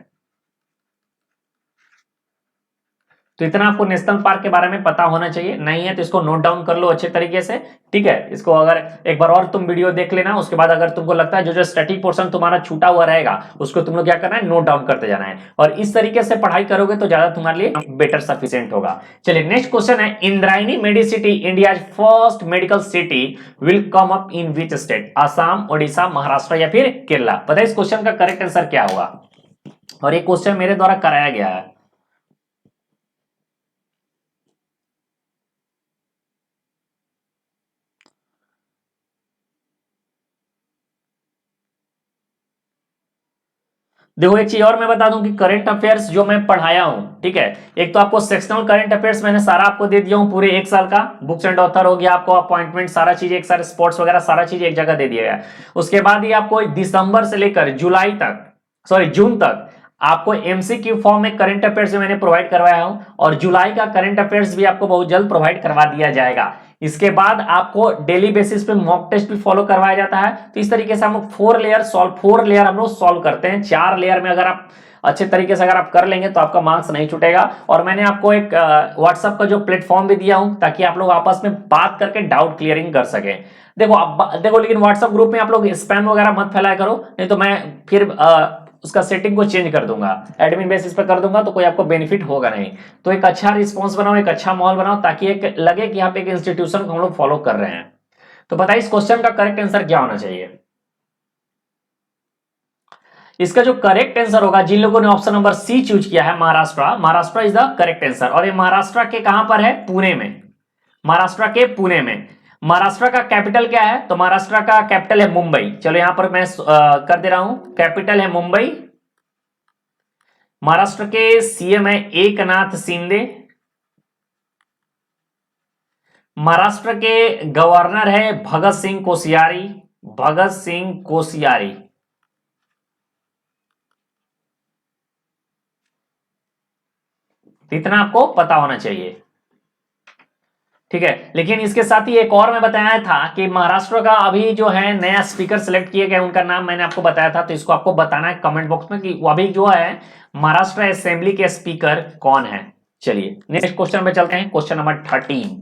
तो इतना आपको नेशनल पार्क के बारे में पता होना चाहिए, नहीं है तो इसको नोट डाउन कर लो अच्छे तरीके से, ठीक है। इसको अगर एक बार और तुम वीडियो देख लेना, उसके बाद अगर तुमको लगता है जो जो स्टैटिक पोर्शन तुम्हारा छूटा हुआ रहेगा उसको तुम लोग क्या करना है, नोट डाउन करते जाना है। और इस तरीके से पढ़ाई करोगे तो ज्यादा तुम्हारे लिए बेटर सफिशिएंट होगा। चलिए नेक्स्ट क्वेश्चन है, Indrayani Medicity India first medical city will come up in which state, Assam, Odisha, Maharashtra या फिर केरला, बताइए इस क्वेश्चन का करेक्ट आंसर क्या होगा। और ये क्वेश्चन मेरे द्वारा कराया गया है। देखो एक चीज और मैं बता दूं कि करंट अफेयर्स जो मैं पढ़ाया हूं, ठीक है, एक तो आपको सेक्शनल करंट अफेयर्स मैंने सारा आपको दे दिया हूं पूरे 1 साल का, बुक्स एंड ऑथर हो गया, आपको अपॉइंटमेंट सारा चीज एक साथ, स्पोर्ट्स वगैरह सारा चीज एक जगह दे दिया गया। उसके बाद ही आपको दिसंबर से लेकर जुलाई तक, सॉरी जून तक आपको एमसीक्यू फॉर्म में करंट अफेयर्स मैंने प्रोवाइड करवाया हूं, और जुलाई का करंट अफेयर्स भी आपको बहुत जल्द प्रोवाइड करवा दिया जाएगा। इसके बाद आपको डेली बेसिस पे मॉक टेस्ट भी फॉलो करवाया जाता है। तो इस तरीके से हम लोग 4 लेयर हम लोग सॉल्व करते हैं। 4 लेयर में अगर आप अच्छे तरीके से अगर आप कर लेंगे तो आपका मार्क्स नहीं छूटेगा। और मैंने आपको एक व्हाट्सएप का जो प्लेटफॉर्म भी दिया हूं, ताकि आप लोग आपस में बात करके डाउट क्लियरिंग कर सके। देखो अब देखो, लेकिन व्हाट्सएप ग्रुप में आप लोग स्पैम वगैरह मत फैलाया करो, नहीं तो मैं फिर उसका सेटिंग को चेंज कर दूंगा, एडमिन बेसिस पर कर दूंगा, तो कोई आपको बेनिफिट होगा नहीं। तो एक अच्छा रिस्पॉन्स बनाओ, एक अच्छा माहौल बनाओ, ताकि एक लगे कि आप एक इंस्टीट्यूशन को हम लोग फॉलो कर रहे हैं। तो बताइए इस क्वेश्चन का करेक्ट आंसर क्या होना चाहिए? इसका जो करेक्ट आंसर होगा, जिन लोगों ने ऑप्शन नंबर सी चूज किया है, Maharashtra, Maharashtra is the correct answer. और ये महाराष्ट्र के कहां पर है? पुणे में, महाराष्ट्र के पुणे में। महाराष्ट्र का कैपिटल क्या है? तो महाराष्ट्र का कैपिटल है मुंबई। चलो यहां पर मैं कर दे रहा हूं, कैपिटल है मुंबई। महाराष्ट्र के सीएम है एकनाथ शिंदे। महाराष्ट्र के गवर्नर है भगत सिंह कोश्यारी, भगत सिंह कोश्यारी। इतना आपको पता होना चाहिए, ठीक है। लेकिन इसके साथ ही एक और मैं बताया था कि महाराष्ट्र का अभी जो है नया स्पीकर सिलेक्ट किए गए, उनका नाम मैंने आपको बताया था, तो इसको आपको बताना है कमेंट बॉक्स में कि वो अभी जो है महाराष्ट्र असेंबली के स्पीकर कौन है। चलिए नेक्स्ट क्वेश्चन पे चलते हैं, question number 13।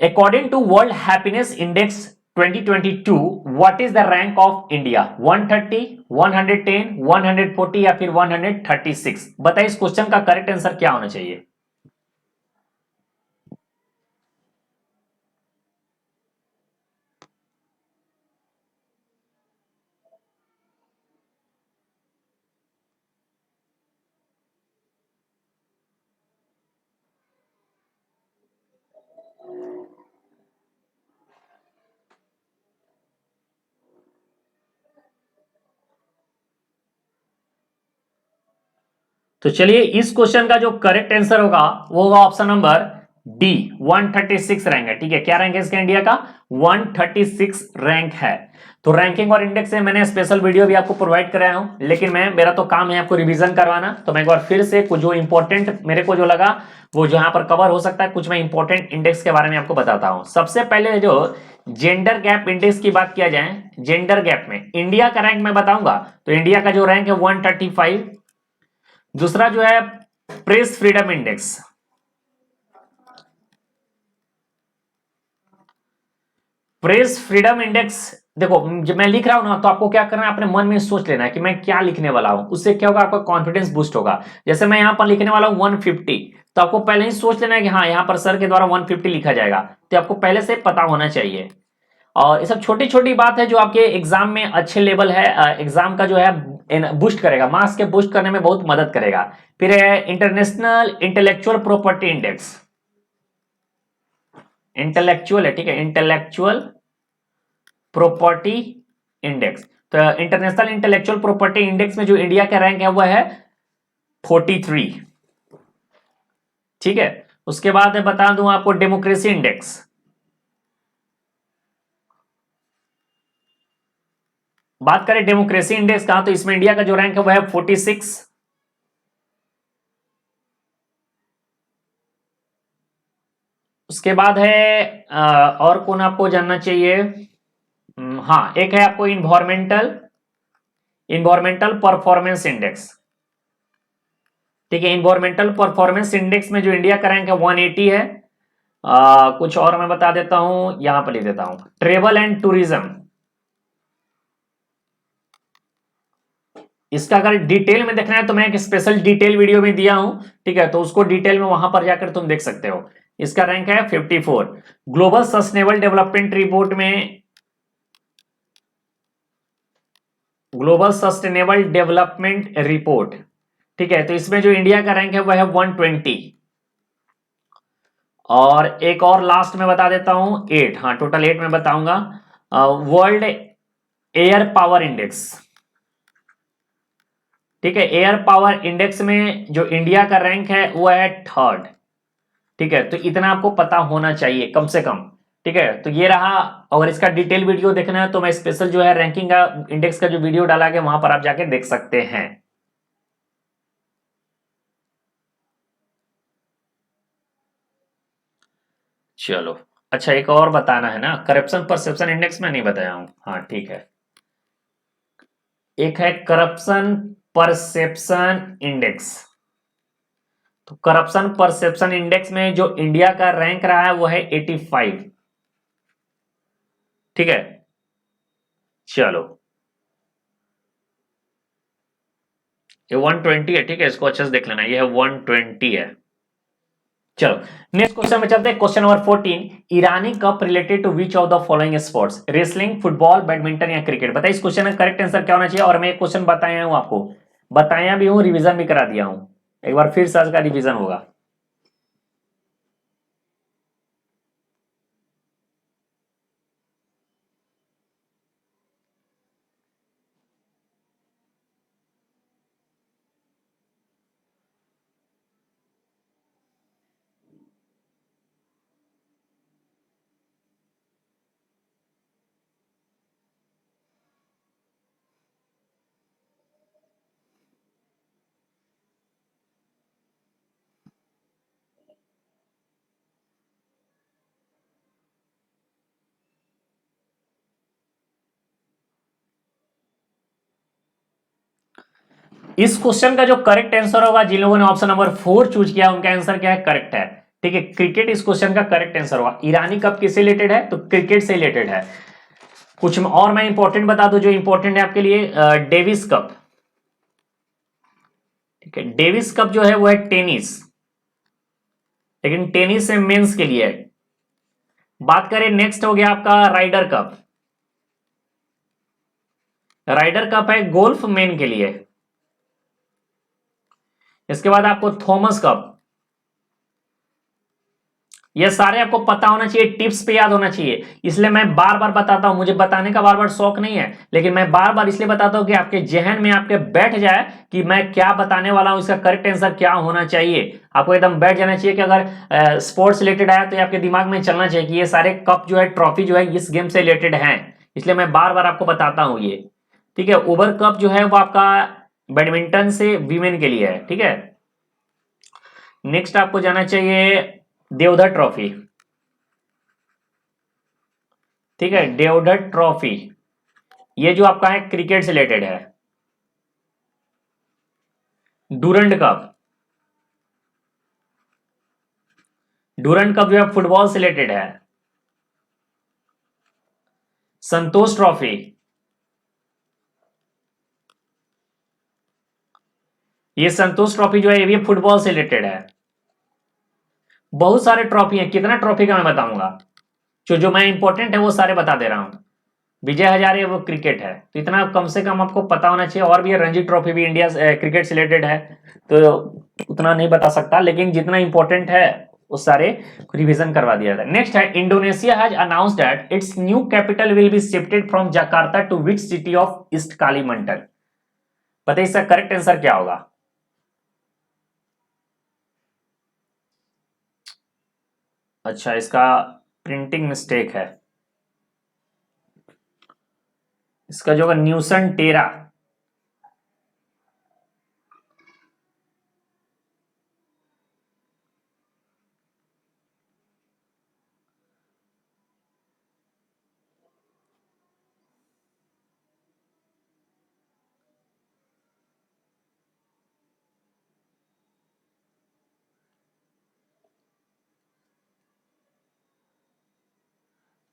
According to World Happiness Index 2022, what is the rank of India? 130, 110, 140 या फिर 136? बताइए इस क्वेश्चन का करेक्ट आंसर क्या होना चाहिए? तो चलिए इस क्वेश्चन का जो करेक्ट आंसर होगा वो होगा ऑप्शन नंबर डी, 136 रैंक है। ठीक है, क्या रैंक है इसका इंडिया का? 136 रैंक है। तो रैंकिंग और इंडेक्स से मैंने स्पेशल वीडियो भी आपको प्रोवाइड कराया हूं, लेकिन मेरा तो काम है आपको रिवीजन करवाना। तो मैं एक बार फिर से कुछ जो इंपॉर्टेंट मेरे को जो लगा वो जहां पर कवर हो सकता है, कुछ मैं इंपॉर्टेंट इंडेक्स के बारे में आपको बताता हूं। सबसे पहले जो जेंडर गैप इंडेक्स की बात किया जाए, जेंडर गैप में इंडिया का रैंक मैं बताऊंगा, तो इंडिया का जो रैंक है 135। दूसरा जो है press freedom index, press freedom index. देखो जब मैं लिख रहा हूं ना, तो आपको क्या करना है, अपने मन में सोच लेना है कि मैं क्या लिखने वाला हूं। उससे क्या होगा, आपका कॉन्फिडेंस बूस्ट होगा। जैसे मैं यहां पर लिखने वाला हूं 150, तो आपको पहले ही सोच लेना है कि हाँ यहां पर सर के द्वारा 150 लिखा जाएगा, तो आपको पहले से पता होना चाहिए। और ये सब छोटी छोटी बात है जो आपके एग्जाम में अच्छे लेवल है, एग्जाम का जो है बूस्ट करेगा, मार्क्स के बूस्ट करने में बहुत मदद करेगा। फिर है international intellectual property index, intellectual है, ठीक है, इंटेलेक्चुअल प्रॉपर्टी इंडेक्स। तो इंटरनेशनल इंटेलेक्चुअल प्रॉपर्टी इंडेक्स में जो इंडिया का रैंक है वह है 43। ठीक है, उसके बाद मैं बता दूं आपको डेमोक्रेसी इंडेक्स, बात करें डेमोक्रेसी इंडेक्स का, तो इसमें इंडिया का जो रैंक है वह है 46। उसके बाद है और कौन आपको जानना चाहिए, हाँ एक है आपको इन्वायरमेंटल, इन्वायरमेंटल परफॉर्मेंस इंडेक्स। ठीक है, इन्वायरमेंटल परफॉर्मेंस इंडेक्स में जो इंडिया का रैंक है 180 है। कुछ और मैं बता देता हूं, यहां पर लिख देता हूं, ट्रेवल एंड टूरिज्म। इसका अगर डिटेल में देखना है तो मैं एक स्पेशल डिटेल वीडियो में दिया हूं, ठीक है, तो उसको डिटेल में वहां पर जाकर तुम देख सकते हो। इसका रैंक है 54। ग्लोबल सस्टेनेबल डेवलपमेंट रिपोर्ट में, ग्लोबल सस्टेनेबल डेवलपमेंट रिपोर्ट, ठीक है, तो इसमें जो इंडिया का रैंक है वह है 120। और एक और लास्ट में बता देता हूं 8, हाँ टोटल 8 में बताऊंगा। वर्ल्ड एयर पावर इंडेक्स, ठीक है, एयर पावर इंडेक्स में जो इंडिया का रैंक है वो है 3rd। ठीक है, तो इतना आपको पता होना चाहिए कम से कम। ठीक है, तो ये रहा। अगर इसका डिटेल वीडियो देखना है तो मैं स्पेशल जो है रैंकिंग का इंडेक्स का जो वीडियो डाला गया वहां पर आप जाके देख सकते हैं। चलो, अच्छा एक और बताना है ना, करप्शन परसेप्शन इंडेक्स में नहीं बताया हूं। हाँ ठीक है, एक है करप्शन परसेप्शन इंडेक्स। तो करप्शन परसेप्शन इंडेक्स में जो इंडिया का रैंक रहा है वो है 85। ठीक है, चलो ये 120 है। ठीक है, इसको अच्छे से देख लेना, ये है 120 है। चलो नेक्स्ट क्वेश्चन में चलते हैं। Question number 14, Irani cup related to which of the following sports? Wrestling, football, badminton या क्रिकेट? बताइए इस क्वेश्चन का करेक्ट आंसर क्या होना चाहिए। और मैं एक क्वेश्चन बताया हूं आपको, बताया भी हूं, रिवीजन भी करा दिया हूं। एक बार फिर से आज का रिवीजन होगा। इस क्वेश्चन का जो करेक्ट आंसर होगा, जिन लोगों ने ऑप्शन नंबर 4 चूज किया उनका आंसर क्या है? करेक्ट है। ठीक है, क्रिकेट इस क्वेश्चन का करेक्ट आंसर होगा। ईरानी कप किससे रिलेटेड है? तो क्रिकेट से रिलेटेड है। कुछ और मैं इंपॉर्टेंट बता दूं जो इंपॉर्टेंट है आपके लिए, डेविस कप। ठीक है, डेविस कप जो है वो है टेनिस, लेकिन टेनिस से मेंस के लिए है। बात करें नेक्स्ट हो गया आपका राइडर कप। राइडर कप है गोल्फ मेन के लिए। इसके बाद आपको थॉमस कप। ये सारे आपको पता होना चाहिए, टिप्स पे याद होना चाहिए, इसलिए मैं बार बार बताता हूं। मुझे बताने का बार बार शौक नहीं है, लेकिन मैं बार बार इसलिए बताता हूं कि आपके जहन में आपके बैठ जाए कि मैं क्या बताने वाला हूं, इसका करेक्ट आंसर क्या होना चाहिए। आपको एकदम बैठ जाना चाहिए कि अगर स्पोर्ट्स रिलेटेड आया तो ये आपके दिमाग में चलना चाहिए कि ये सारे कप जो है, ट्रॉफी जो है, इस गेम से रिलेटेड है। इसलिए मैं बार बार आपको बताता हूं ये। ठीक है, ओवर कप जो है वो आपका बैडमिंटन से वीमेन के लिए है। ठीक है, नेक्स्ट आपको जाना चाहिए देवधर ट्रॉफी। ठीक है, डेवडट ट्रॉफी, ये जो आपका है क्रिकेट से रिलेटेड है। डूरंड कप, डूरंड कप जो है फुटबॉल से रिलेटेड है। संतोष ट्रॉफी, ये संतोष ट्रॉफी जो है ये भी फुटबॉल से रिलेटेड है। बहुत सारे ट्रॉफी है, कितना ट्रॉफी का मैं बताऊंगा, जो मैं इंपॉर्टेंट है वो सारे बता दे रहा हूं। विजय हजारे वो क्रिकेट है, तो इतना कम से कम आपको पता होना चाहिए। और भी है, रणजी ट्रॉफी भी इंडिया क्रिकेट से रिलेटेड है, तो उतना नहीं बता सकता, लेकिन जितना इंपॉर्टेंट है वो सारे रिवीजन करवा दिया था। नेक्स्ट है, Indonesia has announced that its new capital will be shifted from Jakarta to which city of east Kalimantan? बताइए इसका करेक्ट आंसर क्या होगा। अच्छा, इसका प्रिंटिंग मिस्टेक है। इसका जो होगा न्यूसन टेरा।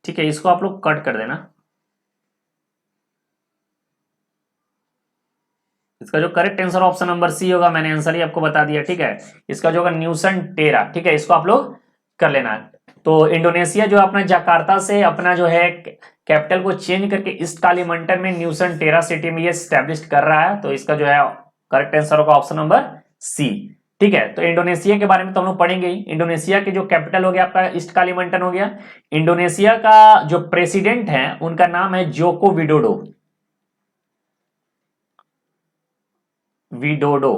ठीक है, इसको आप लोग कट कर देना। इसका जो correct answer option number C होगा, मैंने आंसर ही आपको बता दिया। ठीक है, इसका जो होगा न्यूसन टेरा। ठीक है, इसको आप लोग कर लेना। तो इंडोनेशिया जो अपना जकार्ता से अपना जो है कैपिटल को चेंज करके ईस्ट कालीमंडन में न्यूसन टेरा सिटी में ये स्टैब्लिश कर रहा है, तो इसका जो है करेक्ट आंसर होगा ऑप्शन नंबर सी। ठीक है, तो इंडोनेशिया के बारे में तो हम लोग पढ़ेंगे ही। इंडोनेशिया के जो कैपिटल हो गया आपका ईस्ट कालीमंडन हो गया। इंडोनेशिया का जो प्रेसिडेंट है उनका नाम है जोको विडोडो। विडोडो,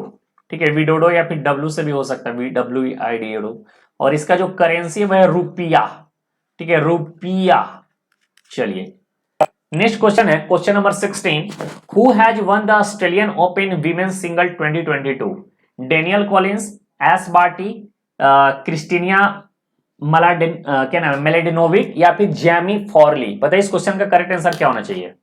ठीक है, विडोडो या फिर डब्ल्यू से भी हो सकता है, WIDO। और इसका जो करेंसी है वह है रुपया, ठीक है, रुपया। चलिए नेक्स्ट क्वेश्चन है question number 16। Who has won the Australian Open women's single 2022? Danielle Collins, Ash Barty, क्रिस्टीनिया क्या नाम है, मेलेडिनोविक या फिर जैमी फॉरली? बताइए इस क्वेश्चन का करेक्ट आंसर क्या होना चाहिए।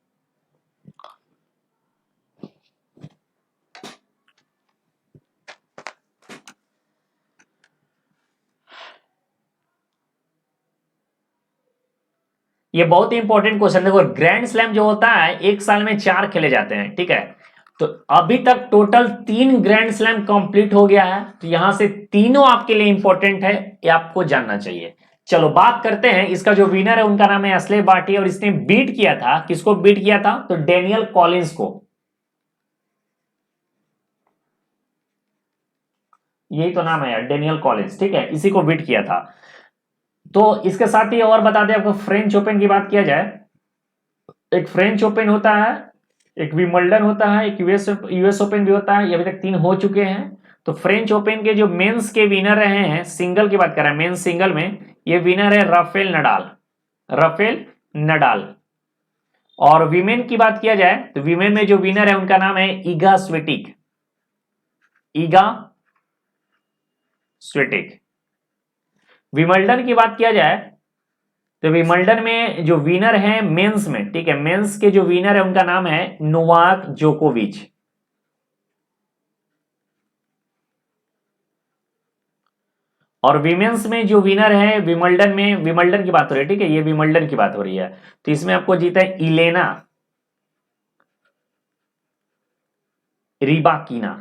ये बहुत ही इंपॉर्टेंट क्वेश्चन। देखो ग्रैंड स्लैम जो होता है एक साल में 4 खेले जाते हैं, ठीक है। तो अभी तक टोटल 3 ग्रैंड स्लैम कंप्लीट हो गया है, तो यहां से तीनों आपके लिए इंपॉर्टेंट है, ये आपको जानना चाहिए। चलो बात करते हैं, इसका जो विनर है उनका नाम है एस्ले बार्टी, और इसने बीट किया था, किसको बीट किया था? तो डेनियल कॉलिंस को। यही तो नाम है यार, डेनियल कॉलिंस, ठीक है, इसी को बीट किया था। तो इसके साथ ही और बता दें आपको, फ्रेंच ओपन की बात किया जाए, एक फ्रेंच ओपन होता है, एक विंबलडन होता है, एक यूएस ओपन भी होता है, ये अभी तक 3 हो चुके हैं। तो फ्रेंच ओपन के जो मेंस के विनर रहे हैं, सिंगल की बात कर रहे हैं, मेंस सिंगल में ये विनर है राफेल नडाल, राफेल नडाल। और विमेन की बात किया जाए तो विमेन में जो विनर है उनका नाम है ईगा स्विटिक, ईगा स्विटिक। विमल्डन की बात किया जाए तो विमल्डन में जो विनर है मेंस में, ठीक है, मेंस के जो विनर है उनका नाम है नोवाक जोकोविच। और विमेंस में जो विनर है विमल्डन में, विमल्डन की बात हो रही है, ठीक है, ये विमल्डन की बात हो रही है, तो इसमें आपको जीता है इलेना रिबाकीना,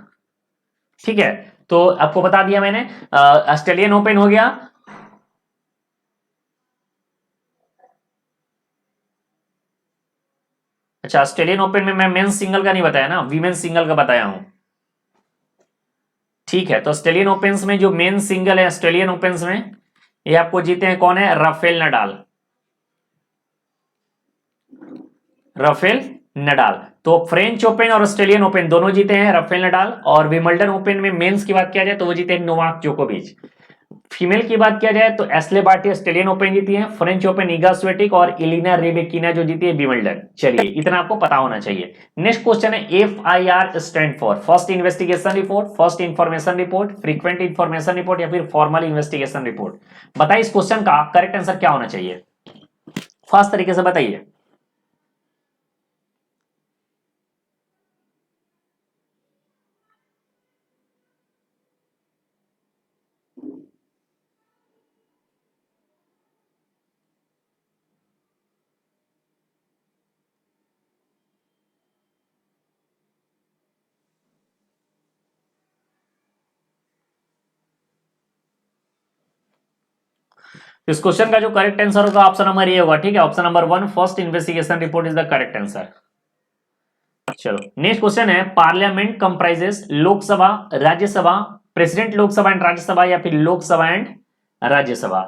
ठीक है। तो आपको बता दिया मैंने, ऑस्ट्रेलियन ओपन हो गया। अच्छा, ऑस्ट्रेलियन ओपन में मैं मेंस सिंगल का नहीं बताया ना, वीमेन सिंगल का बताया हूं, ठीक है। तो ऑस्ट्रेलियन ओपन में जो मेन सिंगल है ऑस्ट्रेलियन ओपन में, ये आपको जीते हैं कौन है? Rafael Nadal, Rafael Nadal. तो फ्रेंच ओपन और ऑस्ट्रेलियन ओपन दोनों जीते हैं राफेल नडाल। और विमल्डन ओपन में मेंस की बात किया जाए तो वो जीते हैं नोवाक जोकोविच। फीमेल की बात किया जाए तो एस्ले बार्टी ऑस्ट्रेलियन ओपन जीती है, फ्रेंच ओपन ईगा स्विटिक और इलिना रेबेकिना जो जीती है विमल्डन। चलिए इतना आपको पता होना चाहिए। नेक्स्ट क्वेश्चन है FIR stand for first investigation report, first information report, frequent information report या फिर फॉर्मल इन्वेस्टिगेशन रिपोर्ट। बताइए इस क्वेश्चन का करेक्ट आंसर क्या होना चाहिए, फास्ट तरीके से बताइए। इस क्वेश्चन का जो करेक्ट आंसर होगा ऑप्शन नंबर ए होगा, ठीक है, option number 1 first investigation report is the correct answer. चलो नेक्स्ट क्वेश्चन है, parliament comprises Lok Sabha, Rajya Sabha, president Lok Sabha and Rajya Sabha या फिर लोकसभा एंड राज्यसभा?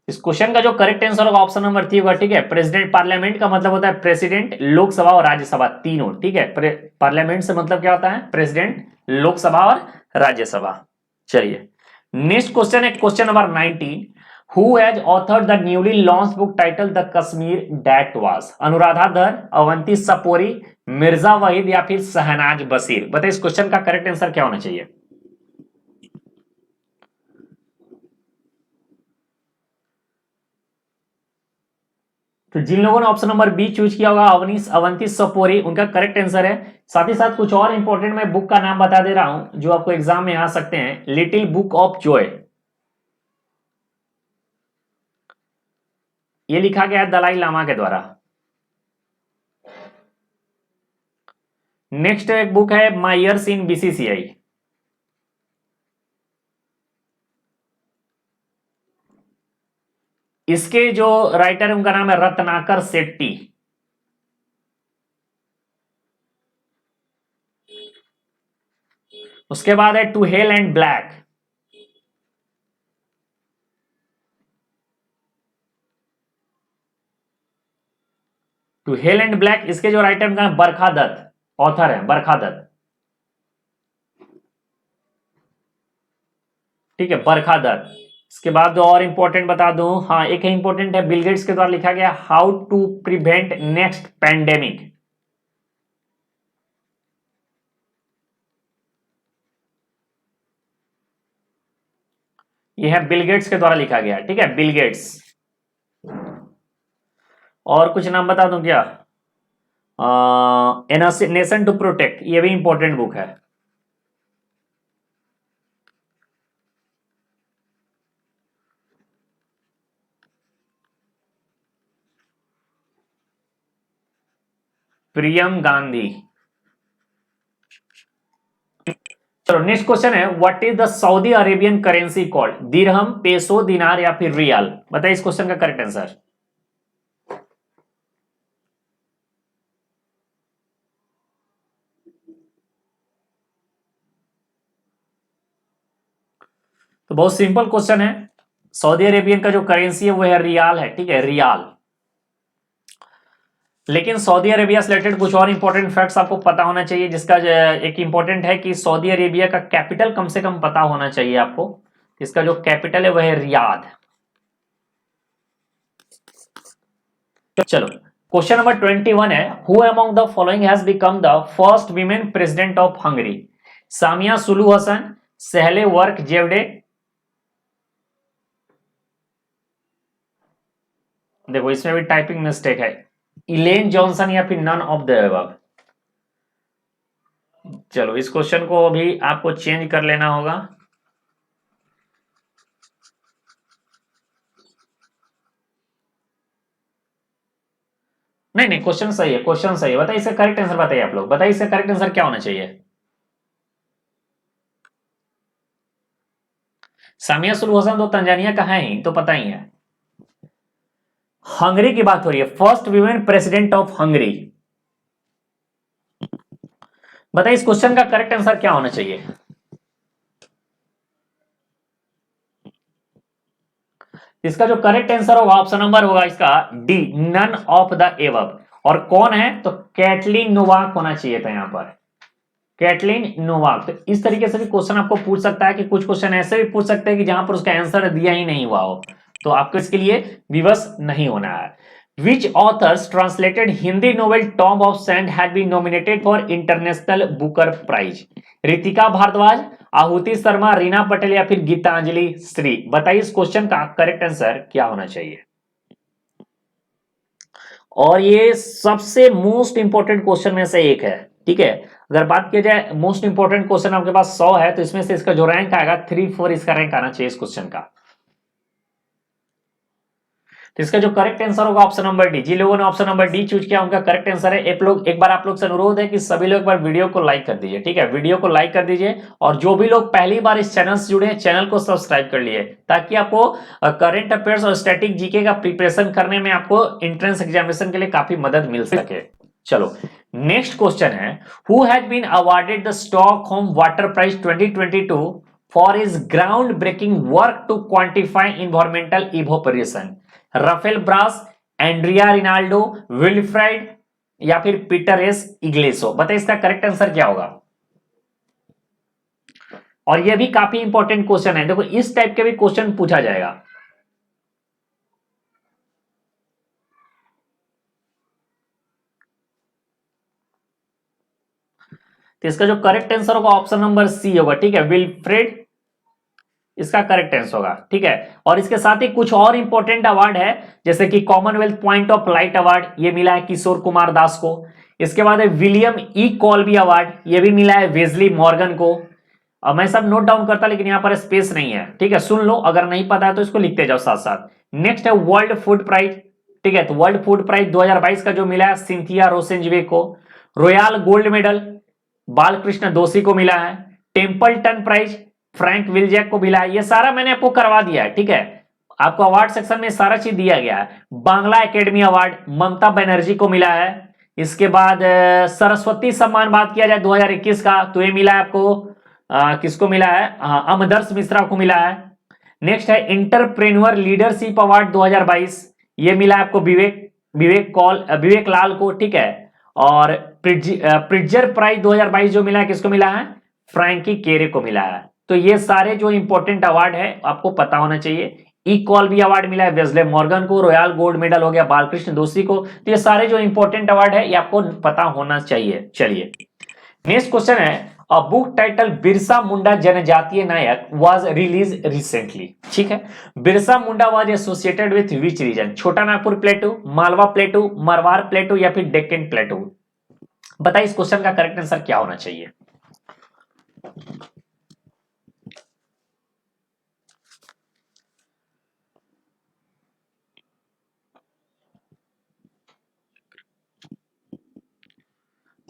इस क्वेश्चन का जो करेक्ट आंसर होगा ऑप्शन नंबर 3 होगा, ठीक है। प्रेसिडेंट, पार्लियामेंट का मतलब होता है प्रेसिडेंट, लोकसभा और राज्यसभा तीनों, ठीक है। पार्लियामेंट से मतलब क्या होता है? प्रेसिडेंट, लोकसभा और राज्यसभा। चलिए नेक्स्ट क्वेश्चन है question number 19। Who has authored the newly launch book title the Kashmir date was? Anuradha Dhar, Avanti सपोरी, Mirza Waheed या फिर शहनाज बशीर? बताइए इस क्वेश्चन का करेक्ट आंसर क्या होना चाहिए। तो जिन लोगों ने ऑप्शन नंबर बी चूज किया होगा, अवंती सपोरी, उनका करेक्ट आंसर है। साथ ही साथ कुछ और इंपॉर्टेंट मैं बुक का नाम बता दे रहा हूं जो आपको एग्जाम में आ सकते हैं। लिटिल बुक ऑफ जॉय, ये लिखा गया है दलाई लामा के द्वारा। नेक्स्ट एक बुक है मायर्स इन बीसीसीआई। इसके जो राइटर है उनका नाम है रत्नाकर सेट्टी। उसके बाद है to hell and black. To hell and black, इसके जो राइटर उनका नाम बरखा दत्त, ऑथर है बरखा दत्त। ठीक है, बरखा दत्त। इसके बाद दो और इंपॉर्टेंट बता दूं, हाँ एक है इंपॉर्टेंट है, बिल गेट्स के द्वारा लिखा गया how to prevent next pandemic. यह है बिल गेट्स के द्वारा लिखा गया, ठीक है, बिल गेट्स। और कुछ नाम बता दूं क्या, नेशन टू प्रोटेक्ट, ये भी इंपॉर्टेंट बुक है। प्रियम गांधी। चलो नेक्स्ट क्वेश्चन है, what is the Saudi Arabian currency called? Dirham, peso, दिनार या फिर रियाल? बताइए इस क्वेश्चन का करेक्ट आंसर। तो बहुत सिंपल क्वेश्चन है, सऊदी अरेबियन का जो करेंसी है वो है रियाल है, ठीक है, रियाल। लेकिन सऊदी अरेबिया से रिलेटेड कुछ और इंपॉर्टेंट फैक्ट्स आपको पता होना चाहिए, जिसका एक इंपॉर्टेंट है कि सऊदी अरेबिया का कैपिटल कम से कम पता होना चाहिए आपको। इसका जो कैपिटल है वह है रियाद। चलो क्वेश्चन नंबर 21 है, who among the following has become the first women president of Hungary? Samia Suluhu Hassan, Sahle Work जेवडे, देखो इसमें भी टाइपिंग मिस्टेक है, इलेन जॉनसन या फिर नन ऑफ द अबव। चलो इस क्वेश्चन को अभी आपको चेंज कर लेना होगा। नहीं नहीं, क्वेश्चन सही है, क्वेश्चन सही है। बताइए इसका करेक्ट आंसर, बताइए आप लोग, बताइए इसका करेक्ट आंसर क्या होना चाहिए। सामिया सुलू हसन तो तंजानिया का है ही, तो पता ही है। हंगरी की बात हो रही है, first women president of Hungary. बताइए इस क्वेश्चन का करेक्ट आंसर क्या होना चाहिए। इसका जो करेक्ट आंसर होगा ऑप्शन नंबर होगा इसका D, none of the above. और कौन है, तो कैटलिन नोवाक होना चाहिए था यहां पर, कैटलिन नोवाक। तो इस तरीके से भी क्वेश्चन आपको पूछ सकता है कि कुछ क्वेश्चन ऐसे भी पूछ सकते हैं कि जहां पर उसका आंसर दिया ही नहीं हुआ हो, तो आपको इसके लिए विवश नहीं होना है। Which authors translated Hindi novel Tomb of Sand had been nominated for International Booker Prize? Ritika Bhardwaj, आहुति शर्मा, रीना पटेल या फिर गीतांजलि श्री? बताइए इस क्वेश्चन का करेक्ट आंसर क्या होना चाहिए। और ये सबसे मोस्ट इंपॉर्टेंट क्वेश्चन में से एक है, ठीक है। अगर बात किया जाए मोस्ट इंपॉर्टेंट क्वेश्चन आपके पास 100 है, तो इसमें से इसका जो रैंक आएगा 3-4 इसका रैंक आना चाहिए इस क्वेश्चन का। तो इसका जो करेक्ट आंसर होगा ऑप्शन नंबर डी। जिन लोगों ने ऑप्शन नंबर डी चूज किया उनका करेक्ट आंसर है। एक बार आप लोग से अनुरोध है कि सभी लोग एक बार वीडियो को लाइक कर दीजिए, ठीक है, वीडियो को लाइक कर दीजिए। और जो भी लोग पहली बार इस चैनल से जुड़े हैं, चैनल को सब्सक्राइब कर लिए, ताकि आपको करंट अफेयर्स और स्टैटिक जीके का प्रिपरेशन करने में आपको एंट्रेंस एग्जामिनेशन के लिए काफी मदद मिल सके। चलो नेक्स्ट क्वेश्चन है, who has been awarded the Stockholm water prize 2022 for his ground breaking work to quantify environmental evaporation? Rafael Bras, Andrea Rinaldo, Wilfried या फिर पीटर एस इग्लेसो? बताइए इसका करेक्ट आंसर क्या होगा। और यह भी काफी इंपॉर्टेंट क्वेश्चन है, देखो इस टाइप के भी क्वेश्चन पूछा जाएगा। तो इसका जो करेक्ट आंसर होगा ऑप्शन नंबर सी होगा, ठीक है, विल्फ्रेड इसका करेक्ट आंसर होगा, ठीक है। और इसके साथ ही कुछ और इंपॉर्टेंट अवार्ड है, जैसे कि Commonwealth point of light award, ये मिला है किशोर कुमार दास को। इसके बाद है विलियम ई कॉल्बी अवार्ड, ये भी मिला है वेजली मॉर्गन को। अब मैं सब नोट डाउन करता, लेकिन यहां पर स्पेस नहीं है, ठीक है, सुन लो, अगर नहीं पता है तो इसको लिखते जाओ साथ साथ। नेक्स्ट है वर्ल्ड फूड प्राइज, ठीक है, तो वर्ल्ड फूड प्राइज 2022 का जो मिला है सिंथिया रोसेंजवे को। रॉयल गोल्ड मेडल बालकृष्ण दोषी को मिला है, टेम्पल्टन प्राइज फ्रैंक विलजैक को मिला है। ये सारा मैंने आपको करवा दिया है, ठीक है, आपको अवार्ड सेक्शन में सारा चीज दिया गया है। बांग्ला एकेडमी अवार्ड ममता बनर्जी को मिला है। इसके बाद सरस्वती सम्मान बात किया जाए 2021 का, तो ये मिला है आपको किसको मिला है, अमरदर्श मिश्रा को मिला है। नेक्स्ट है इंटरप्रेन्योर लीडरशिप अवार्ड 2022, ये मिला आपको विवेक लाल को, ठीक है। और प्रिट्जर प्राइज 2022 जो मिला है किसको मिला है, फ्रैंकी केरे को मिला है। तो ये सारे जो इंपॉर्टेंट अवार्ड है आपको पता होना चाहिए। इक्वल भी अवार्ड मिला है वेस्ले मॉर्गन को, रॉयल गोल्ड मेडल हो गया बालकृष्ण दोषी को। तो ये सारे जो इंपॉर्टेंट अवार्ड है ये आपको पता होना चाहिए। चलिए नेक्स्ट क्वेश्चन है, a book title Birsa Munda जनजातीय नायक वाज रिलीज रिसेंटली, ठीक है। Birsa Munda was associated with which region, Chota Nagpur प्लेटू, Malwa प्लेटू, Marwar प्लेटू या फिर डेक्कन प्लेटू। बताइए इस क्वेश्चन का करेक्ट आंसर क्या होना चाहिए।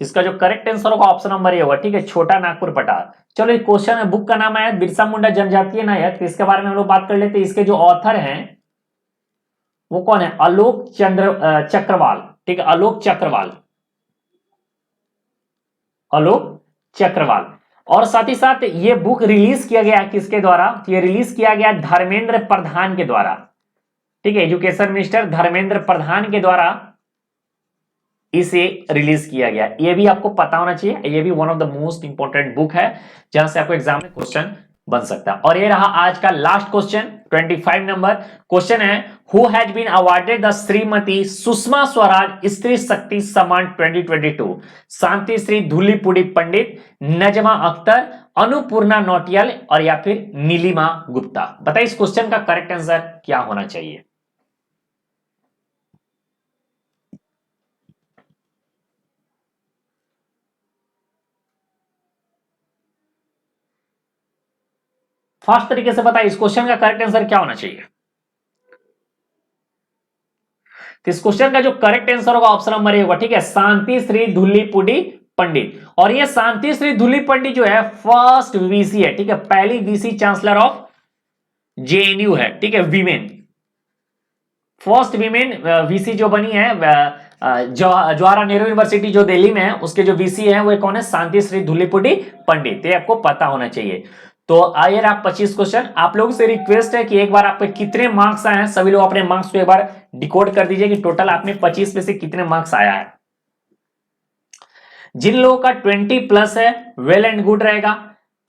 इसका जो करेक्ट आंसर होगा ऑप्शन नंबर ए होगा, ठीक है, छोटा नागपुर पठार। चलो एक क्वेश्चन है, बुक का नाम है बिरसा मुंडा जनजातीय नायक, तो इसके बारे में हम लोग बात कर लेते हैं। इसके जो ऑथर हैं वो कौन है, आलोक चक्रवाल, ठीक है, आलोक चक्रवाल। और साथ ही साथ ये बुक रिलीज किया गया किसके द्वारा, तो ये रिलीज किया गया धर्मेंद्र प्रधान के द्वारा, ठीक है, एजुकेशन मिनिस्टर धर्मेंद्र प्रधान के द्वारा इसे रिलीज किया गया। ये भी आपको पता होना चाहिए, ये भी one of the most important book है जहां से आपको एग्जाम में क्वेश्चन बन सकता है। और ये रहा आज का लास्ट क्वेश्चन, 25 नंबर क्वेश्चन है, who has been awarded the Shrimati Sushma Swaraj Stri Shakti सम्मान 2022, शांति श्री धूलीपुड़ी पंडित, नजमा अख्तर, अनुपूर्णा नौटियाल और या फिर नीलिमा गुप्ता। बताइए इस क्वेश्चन का करेक्ट आंसर क्या होना चाहिए। फास्ट तरीके से बताइए इस क्वेश्चन का करेक्ट आंसर क्या होना चाहिए। तो इस क्वेश्चन का जो करेक्ट आंसर होगा ऑप्शन नंबर ए होगा, ठीक है, शांति श्री धूलीपुड़ी पंडित। और ये शांति श्री धूली पंडित जो है फर्स्ट वीसी है, ठीक है, पहली वीसी चांसलर ऑफ जेएनयू है, ठीक है, वीमेन, फर्स्ट वीमेन वीसी जो बनी है जवाहरलाल नेहरू यूनिवर्सिटी जो दिल्ली में है, उसके जो वीसी है वो कौन है, शांति श्री धूलीपुड़ी पंडित। ये आपको पता होना चाहिए। तो आइए आप 25 क्वेश्चन, आप लोगों से रिक्वेस्ट है कि एक बार आप पे कितने मार्क्स आए हैं, सभी लोग अपने मार्क्स को एक बार डिकोड कर दीजिए कि टोटल आपने 25 में से कितने मार्क्स आया है। जिन लोगों का 20 प्लस है वेल एंड गुड रहेगा,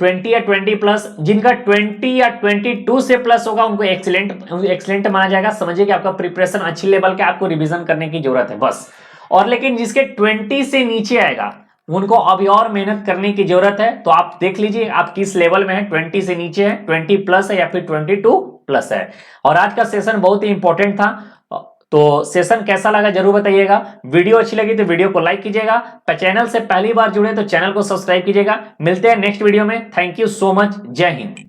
20 या 20 प्लस, जिनका 20 या 22 से प्लस होगा उनको एक्सीलेंट माना जाएगा। समझिए कि आपका प्रिपरेशन अच्छी लेवल के, आपको रिवीजन करने की जरूरत है बस। और लेकिन जिसके 20 से नीचे आएगा उनको अभी और मेहनत करने की जरूरत है। तो आप देख लीजिए आप किस लेवल में है, 20 से नीचे है, 20 प्लस है या फिर 22 प्लस है। और आज का सेशन बहुत ही इंपॉर्टेंट था, तो सेशन कैसा लगा जरूर बताइएगा। वीडियो अच्छी लगी तो वीडियो को लाइक कीजिएगा, चैनल से पहली बार जुड़े तो चैनल को सब्सक्राइब कीजिएगा। मिलते हैं नेक्स्ट वीडियो में। थैंक यू सो मच, जय हिंद।